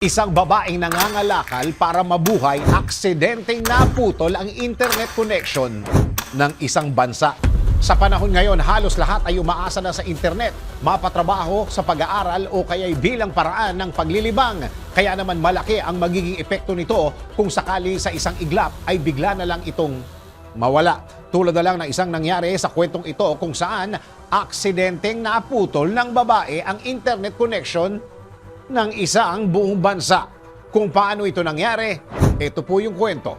Isang babaeng nangangalakal para mabuhay, aksidenteng naputol ang internet connection ng isang bansa. Sa panahon ngayon, halos lahat ay umaasa na sa internet, mapatrabaho, sa pag-aaral o kaya'y bilang paraan ng paglilibang. Kaya naman malaki ang magiging epekto nito kung sakali sa isang iglap ay bigla na lang itong mawala. Tulad na lang ng isang nangyari sa kwentong ito kung saan aksidenteng naputol ng babae ang internet connection ng isang buong bansa. Kung paano ito nangyari, ito po yung kwento.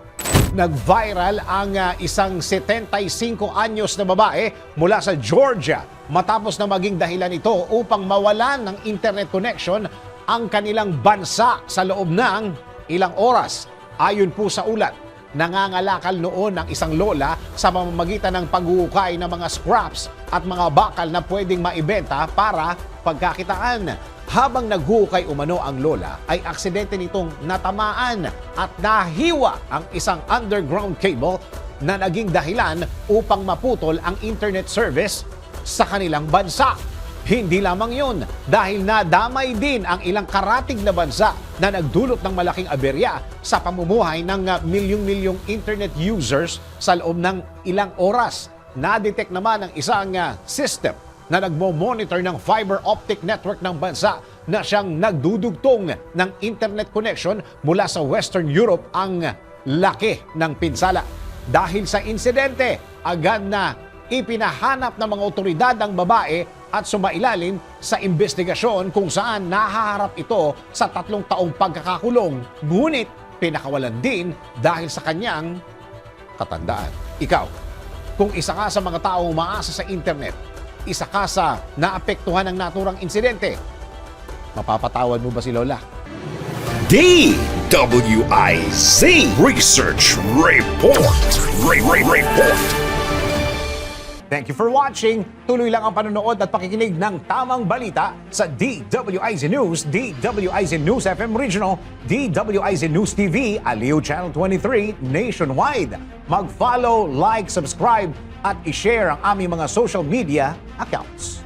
Nag-viral ang isang 75 anyos na babae mula sa Georgia matapos na maging dahilan ito upang mawalan ng internet connection ang kanilang bansa sa loob ng ilang oras. Ayon po sa ulat, nangangalakal noon ng isang lola sa pamamagitan ng paghuhukay ng mga scraps at mga bakal na pwedeng maibenta para pagkakitaan. Habang naghuhukay umano ang lola, ay aksidente nitong natamaan at nahiwa ang isang underground cable na naging dahilan upang maputol ang internet service sa kanilang bansa. Hindi lamang yun, dahil nadamay din ang ilang karatig na bansa na nagdulot ng malaking aberya sa pamumuhay ng milyong-milyong internet users sa loob ng ilang oras. Na-detect naman ang isang system na nagmo-monitor ng fiber optic network ng bansa na siyang nagdudugtong ng internet connection mula sa Western Europe ang laki ng pinsala. Dahil sa insidente, agad na ipinahanap ng mga otoridad ang babae at sumailalim sa investigasyon kung saan nahaharap ito sa 3 taong pagkakakulong. Ngunit pinakawalan din dahil sa kanyang katandaan. Ikaw, kung isa ka sa mga taong umaasa sa internet, isa ka sa naapektuhan ng naturang insidente, mapapatawad mo ba si Lola? DWIZ Research Report. Report. Thank you for watching. Tuloy lang ang panonood at pakikinig ng tamang balita sa DWIZ News, DWIZ News FM Regional, DWIZ News TV, Aliw Channel 23, nationwide. Mag-follow, like, subscribe, at i-share ang aming mga social media accounts.